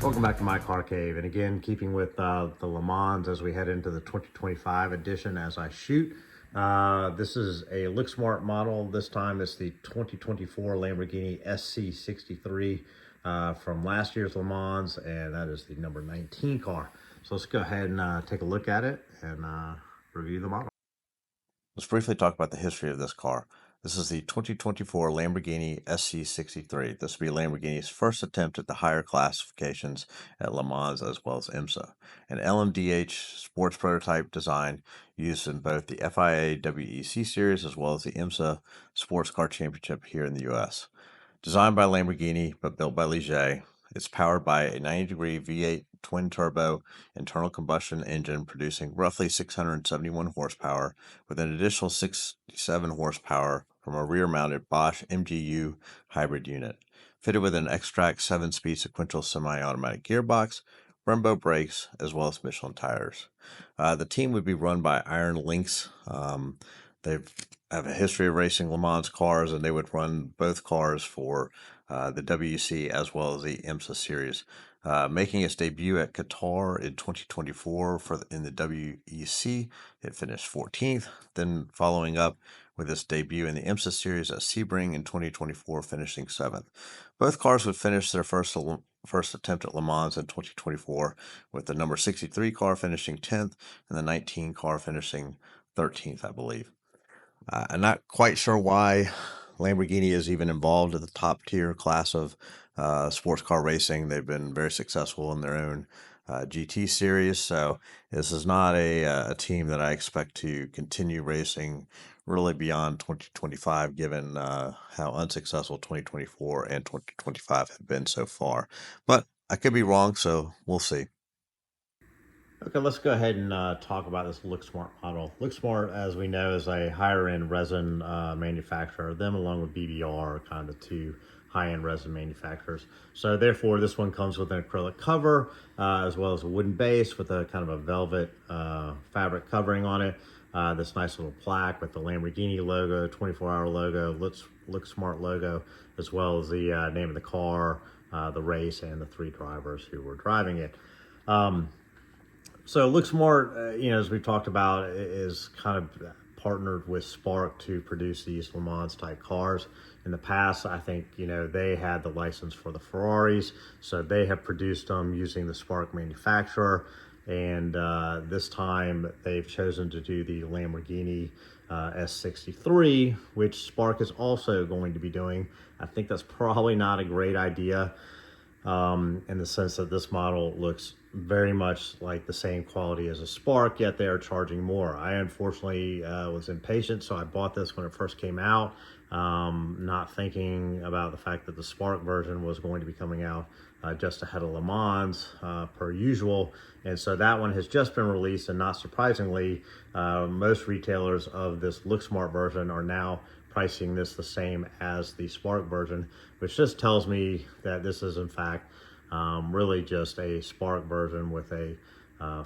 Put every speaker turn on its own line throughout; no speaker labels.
Welcome back to my car cave, and again, keeping with the LeMans as we head into the 2025 edition as I shoot. This is a LookSmart model. This time it's the 2024 Lamborghini SC63 from last year's LeMans, and that is the number 19 car. So let's go ahead and take a look at it and review the model.
Let's briefly talk about the history of this car. This is the 2024 Lamborghini SC63. This will be Lamborghini's first attempt at the higher classifications at Le Mans as well as IMSA. An LMDH sports prototype design used in both the FIA WEC series as well as the IMSA Sports Car Championship here in the US. Designed by Lamborghini but built by Ligier, it's powered by a 90-degree V8 twin-turbo internal combustion engine producing roughly 671 horsepower with an additional 67 horsepower from a rear-mounted Bosch MGU hybrid unit. Fitted with an X-Track 7-speed sequential semi-automatic gearbox, Brembo brakes, as well as Michelin tires. The team would be run by Iron Lynx. They have a history of racing Le Mans cars, and they would run both cars for the WEC as well as the IMSA series. Making its debut at Qatar in 2024 in the WEC, it finished 14th. Then following up with its debut in the IMSA series at Sebring in 2024, finishing 7th. Both cars would finish their first attempt at Le Mans in 2024, with the number 63 car finishing 10th and the 19 car finishing 13th, I believe. I'm not quite sure why Lamborghini is even involved at the top tier class of sports car racing. They've been very successful in their own GT series, so this is not a team that I expect to continue racing really beyond 2025, given how unsuccessful 2024 and 2025 have been so far. But I could be wrong, so we'll see.
Okay, let's go ahead and talk about this LookSmart model. LookSmart, as we know, is a higher-end resin manufacturer. Them along with BBR are kind of the two high-end resin manufacturers. So therefore, this one comes with an acrylic cover as well as a wooden base with a kind of a velvet fabric covering on it. This nice little plaque with the Lamborghini logo, 24-hour logo, LookSmart logo, as well as the name of the car, the race, and the 3 drivers who were driving it. So LookSmart, as we've talked about, is kind of partnered with Spark to produce these Le Mans type cars. In the past, I think, they had the license for the Ferraris, so they have produced them using the Spark manufacturer. And this time they've chosen to do the Lamborghini S63, which Spark is also going to be doing. I think that's probably not a great idea in the sense that this model looks very much like the same quality as a Spark, yet they are charging more. I unfortunately was impatient, so I bought this when it first came out, not thinking about the fact that the Spark version was going to be coming out just ahead of Le Mans per usual. And so that one has just been released, and not surprisingly, most retailers of this LookSmart version are now pricing this the same as the Spark version, which just tells me that this is in fact really just a Spark version with a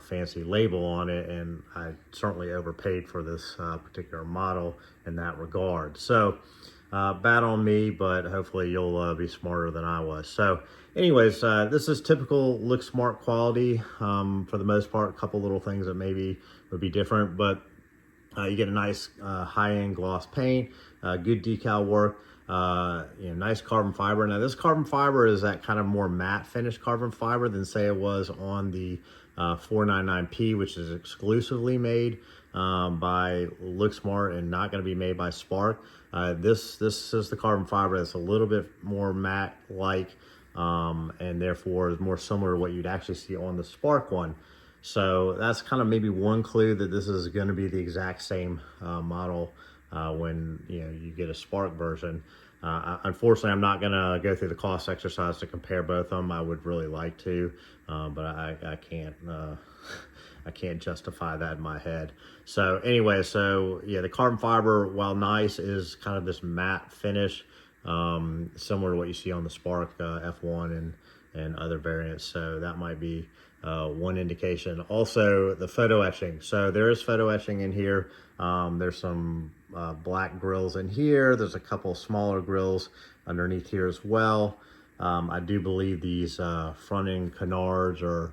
fancy label on it, and I certainly overpaid for this particular model in that regard. So bad on me, but hopefully you'll be smarter than I was. So anyways, this is typical LookSmart quality for the most part. A couple little things that maybe would be different, but you get a nice high-end gloss paint, good decal work, nice carbon fiber. Now this carbon fiber is that kind of more matte finish carbon fiber than say it was on the 499P, which is exclusively made by LookSmart and not going to be made by Spark. This is the carbon fiber that's a little bit more matte-like and therefore is more similar to what you'd actually see on the Spark one. So that's kind of maybe one clue that this is going to be the exact same model when you get a Spark version. Unfortunately, I'm not going to go through the cost exercise to compare both of them. I would really like to, but I can't. I can't justify that in my head. So anyway, so yeah, the carbon fiber, while nice, is kind of this matte finish, similar to what you see on the Spark F1 and other variants. So that might be one indication. Also, the photo etching. So there is photo etching in here. There's some black grills in here. There's a couple smaller grills underneath here as well. I do believe these front end canards or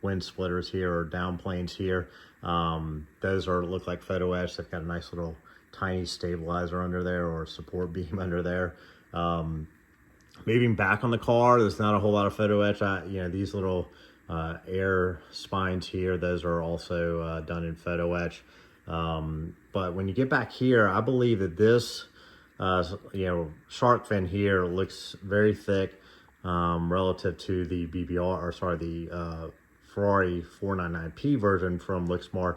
wind splitters here or down planes here. Those look like photo etched. They've got a nice little tiny stabilizer under there or support beam under there. Moving back on the car, there's not a whole lot of photo etch. These little air spines here, those are also done in photo etch. But when you get back here, I believe that this shark fin here looks very thick relative to the the Ferrari 499P version from LookSmart,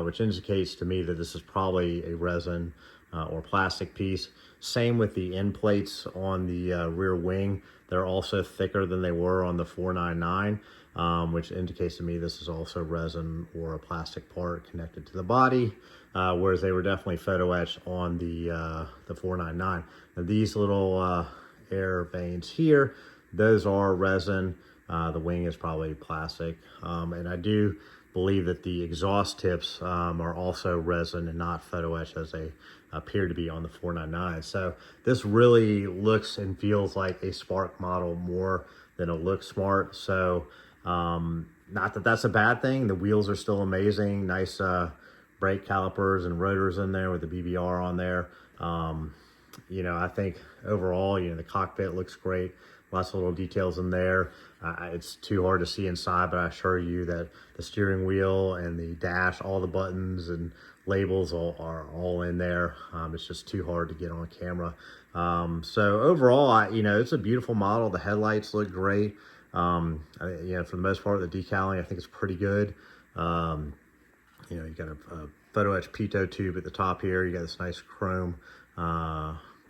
which indicates to me that this is probably a resin or plastic piece. Same with the end plates on the rear wing. They're also thicker than they were on the 499, which indicates to me this is also resin or a plastic part connected to the body, whereas they were definitely photo etched on the 499. Now these little air veins here, those are resin. The wing is probably plastic. And I do believe that the exhaust tips are also resin and not photo etched as they appear to be on the 499. So this really looks and feels like a Spark model more than a LookSmart. So not that that's a bad thing. The wheels are still amazing. Nice brake calipers and rotors in there with the BBR on there. I think overall, the cockpit looks great. Lots of little details in there. It's too hard to see inside, but I assure you that the steering wheel and the dash, all the buttons and labels are all in there. It's just too hard to get on camera. So overall, it's a beautiful model. The headlights look great. For the most part, the decaling, I think it's pretty good. You got a photo etch pitot tube at the top here. You got this nice chrome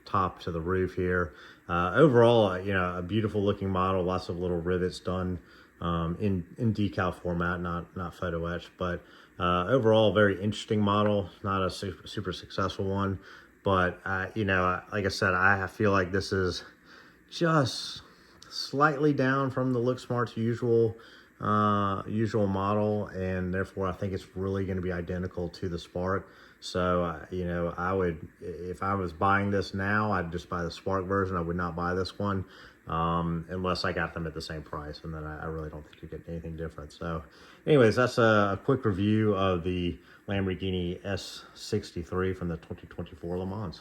top to the roof here. Overall, a beautiful looking model. Lots of little rivets done in decal format, not photo etched. But overall, very interesting model. Not a super successful one, but like I said, I feel like this is just slightly down from the LookSmart's usual model, and therefore I think it's really going to be identical to the Spark. So I would, if I was buying this now, I'd just buy the Spark version. I would not buy this one unless I got them at the same price, and then I really don't think you get anything different. So anyways, that's a quick review of the Lamborghini S63 from the 2024 Le Mans.